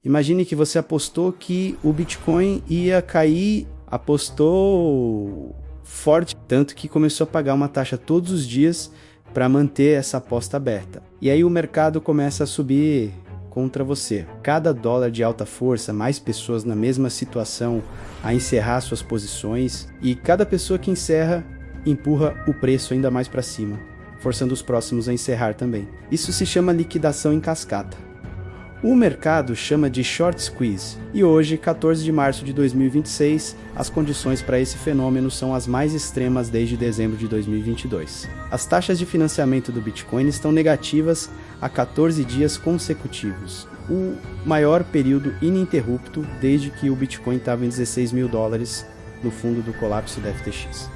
Imagine que você apostou que o Bitcoin ia cair, apostou forte, tanto que começou a pagar uma taxa todos os dias para manter essa aposta aberta. E aí o mercado começa a subir contra você. Cada dólar de alta força, mais pessoas na mesma situação a encerrar suas posições, e cada pessoa que encerra empurra o preço ainda mais para cima, forçando os próximos a encerrar também. Isso se chama liquidação em cascata. O mercado chama de short squeeze, e hoje, 14 de março de 2026, as condições para esse fenômeno são as mais extremas desde dezembro de 2022. As taxas de financiamento do Bitcoin estão negativas há 14 dias consecutivos, o maior período ininterrupto desde que o Bitcoin estava em 16 mil dólares no fundo do colapso da FTX.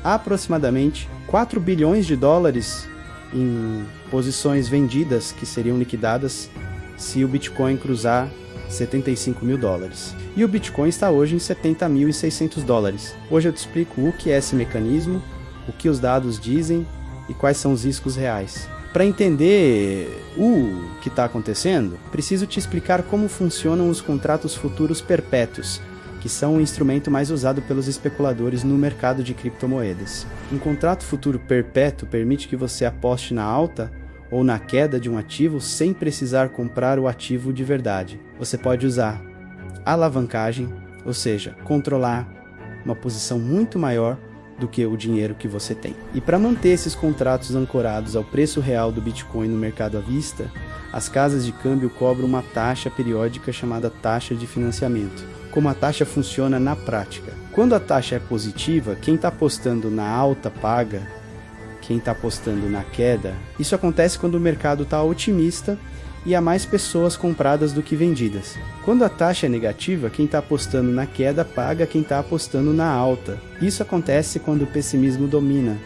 Há aproximadamente 4 bilhões de dólares em posições vendidas que seriam liquidadas se o Bitcoin cruzar 75 mil dólares. E o Bitcoin está hoje em 70.600 dólares. Hoje eu te explico o que é esse mecanismo, o que os dados dizem e quais são os riscos reais. Para entender o que está acontecendo, preciso te explicar como funcionam os contratos futuros perpétuos, que são o instrumento mais usado pelos especuladores no mercado de criptomoedas. Um contrato futuro perpétuo permite que você aposte na alta ou na queda de um ativo sem precisar comprar o ativo de verdade. Você pode usar alavancagem, ou seja, controlar uma posição muito maior do que o dinheiro que você tem. E para manter esses contratos ancorados ao preço real do Bitcoin no mercado à vista, as casas de câmbio cobram uma taxa periódica chamada taxa de financiamento. Como a taxa funciona na prática? Quando a taxa é positiva, quem está apostando na alta paga, quem está apostando na queda. Isso acontece quando o mercado está otimista e há mais pessoas compradas do que vendidas. Quando a taxa é negativa, quem está apostando na queda paga quem está apostando na alta. Isso acontece quando o pessimismo domina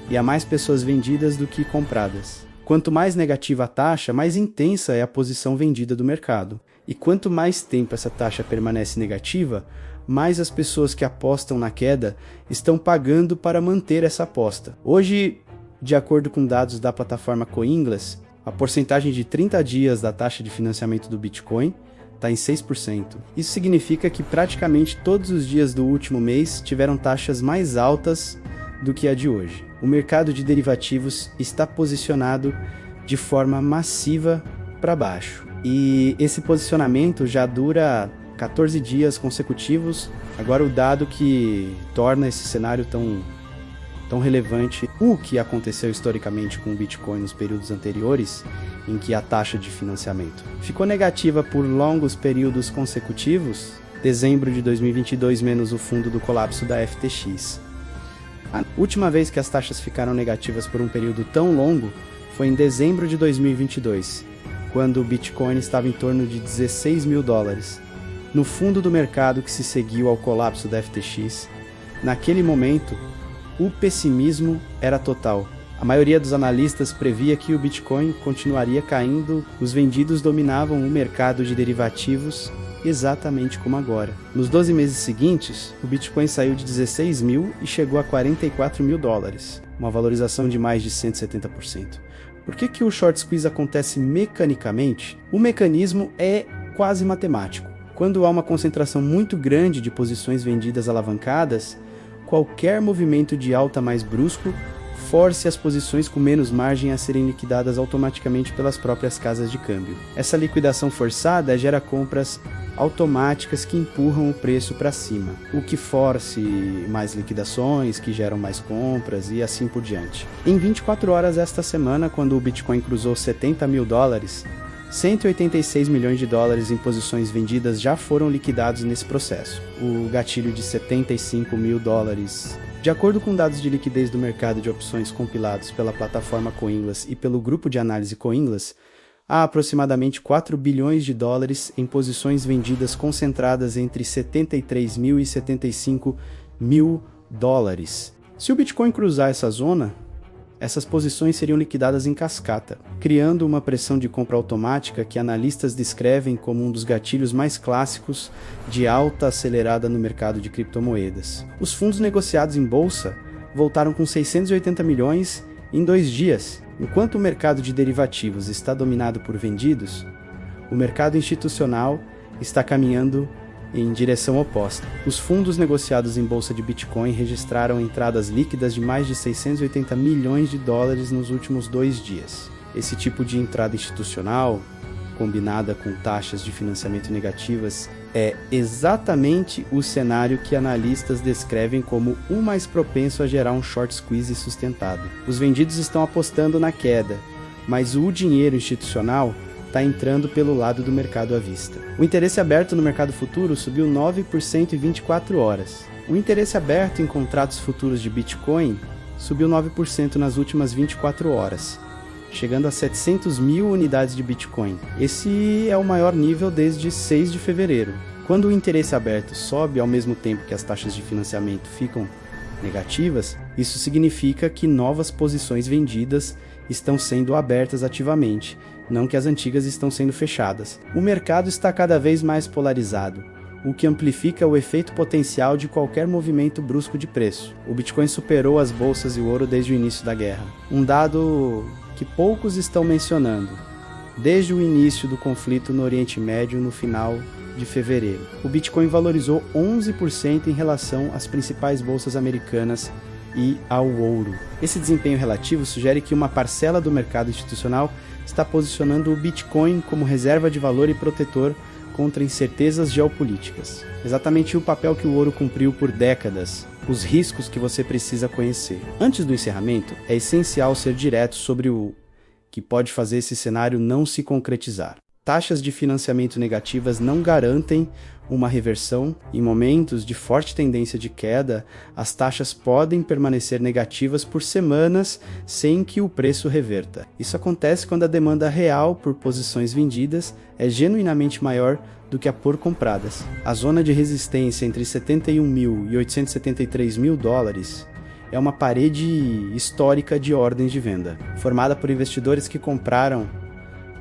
e há mais pessoas vendidas do que compradas. Quanto mais negativa a taxa, mais intensa é a posição vendida do mercado. E quanto mais tempo essa taxa permanece negativa, mais as pessoas que apostam na queda estão pagando para manter essa aposta. Hoje, de acordo com dados da plataforma CoinGlass, a porcentagem de 30 dias da taxa de financiamento do Bitcoin está em 6%. Isso significa que praticamente todos os dias do último mês tiveram taxas mais altas do que a de hoje. O mercado de derivativos está posicionado de forma massiva para baixo. E esse posicionamento já dura 14 dias consecutivos. Agora o dado que torna esse cenário tão relevante, o que aconteceu historicamente com o Bitcoin nos períodos anteriores, em que a taxa de financiamento ficou negativa por longos períodos consecutivos, dezembro de 2022 menos o fundo do colapso da FTX. A última vez que as taxas ficaram negativas por um período tão longo foi em dezembro de 2022, quando o Bitcoin estava em torno de 16 mil dólares. No fundo do mercado que se seguiu ao colapso da FTX, naquele momento, o pessimismo era total. A maioria dos analistas previa que o Bitcoin continuaria caindo, os vendidos dominavam o mercado de derivativos exatamente como agora. Nos 12 meses seguintes, o Bitcoin saiu de 16 mil e chegou a 44 mil dólares, uma valorização de mais de 170%. Por que o short squeeze acontece mecanicamente? O mecanismo é quase matemático. Quando há uma concentração muito grande de posições vendidas alavancadas, qualquer movimento de alta mais brusco force as posições com menos margem a serem liquidadas automaticamente pelas próprias casas de câmbio. Essa liquidação forçada gera compras automáticas que empurram o preço para cima, o que force mais liquidações, que geram mais compras e assim por diante. Em 24 horas esta semana, quando o Bitcoin cruzou 70 mil dólares, 186 milhões de dólares em posições vendidas já foram liquidados nesse processo. O gatilho de 75 mil dólares. De acordo com dados de liquidez do mercado de opções compilados pela plataforma CoinGlass e pelo grupo de análise CoinGlass, há aproximadamente 4 bilhões de dólares em posições vendidas concentradas entre 73 mil e 75 mil dólares. Se o Bitcoin cruzar essa zona, essas posições seriam liquidadas em cascata, criando uma pressão de compra automática que analistas descrevem como um dos gatilhos mais clássicos de alta acelerada no mercado de criptomoedas. Os fundos negociados em bolsa voltaram com 680 milhões em 2 dias. Enquanto o mercado de derivativos está dominado por vendidos, O mercado institucional está caminhando em direção oposta. Os fundos negociados em bolsa de Bitcoin registraram entradas líquidas de mais de 680 milhões de dólares nos últimos 2 dias. Esse tipo de entrada institucional, combinada com taxas de financiamento negativas, é exatamente o cenário que analistas descrevem como o mais propenso a gerar um short squeeze sustentado. Os vendidos estão apostando na queda, mas o dinheiro institucional está entrando pelo lado do mercado à vista. O interesse aberto no mercado futuro subiu 9% em 24 horas. O interesse aberto em contratos futuros de Bitcoin subiu 9% nas últimas 24 horas, chegando a 700 mil unidades de Bitcoin. Esse é o maior nível desde 6 de fevereiro. Quando o interesse aberto sobe ao mesmo tempo que as taxas de financiamento ficam negativas, isso significa que novas posições vendidas estão sendo abertas ativamente, não que as antigas estão sendo fechadas. O mercado está cada vez mais polarizado, o que amplifica o efeito potencial de qualquer movimento brusco de preço. O Bitcoin superou as bolsas e o ouro desde o início da guerra. Um dado que poucos estão mencionando. Desde o início do conflito no Oriente Médio no final de fevereiro, o Bitcoin valorizou 11% em relação às principais bolsas americanas e ao ouro. Esse desempenho relativo sugere que uma parcela do mercado institucional está posicionando o Bitcoin como reserva de valor e protetor contra incertezas geopolíticas. Exatamente o papel que o ouro cumpriu por décadas, os riscos que você precisa conhecer. Antes do encerramento, é essencial ser direto sobre o que pode fazer esse cenário não se concretizar. Taxas de financiamento negativas não garantem uma reversão. Em momentos de forte tendência de queda, as taxas podem permanecer negativas por semanas sem que o preço reverta. Isso acontece quando a demanda real por posições vendidas é genuinamente maior do que a por compradas. A zona de resistência entre 71 mil e 873 mil dólares é uma parede histórica de ordens de venda, formada por investidores que compraram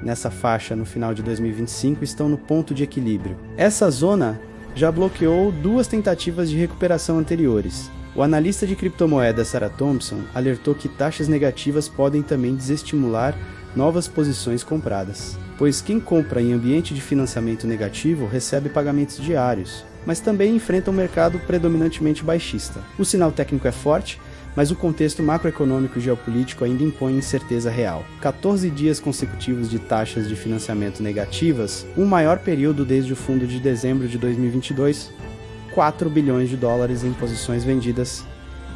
nessa faixa no final de 2025 estão no ponto de equilíbrio. Essa zona já bloqueou 2 tentativas de recuperação anteriores. O analista de criptomoedas Sarah Thompson alertou que taxas negativas podem também desestimular novas posições compradas, pois quem compra em ambiente de financiamento negativo recebe pagamentos diários, mas também enfrenta um mercado predominantemente baixista. O sinal técnico é forte, mas o contexto macroeconômico e geopolítico ainda impõe incerteza real. 14 dias consecutivos de taxas de financiamento negativas, um maior período desde o fundo de dezembro de 2022, 4 bilhões de dólares em posições vendidas,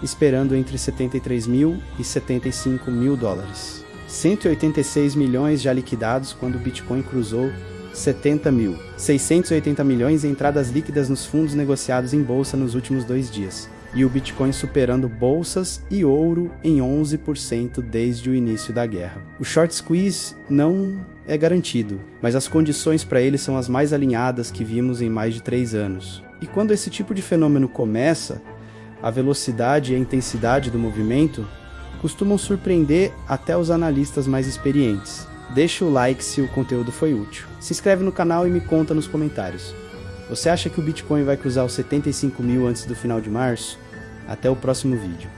esperando entre 73 mil e 75 mil dólares. 186 milhões já liquidados quando o Bitcoin cruzou 70 mil. 680 milhões em entradas líquidas nos fundos negociados em bolsa nos últimos 2 dias. E o Bitcoin superando bolsas e ouro em 11% desde o início da guerra. O short squeeze não é garantido, mas as condições para ele são as mais alinhadas que vimos em mais de 3 anos. E quando esse tipo de fenômeno começa, a velocidade e a intensidade do movimento costumam surpreender até os analistas mais experientes. Deixa o like se o conteúdo foi útil. Se inscreve no canal e me conta nos comentários. Você acha que o Bitcoin vai cruzar os 75 mil antes do final de março? Até o próximo vídeo.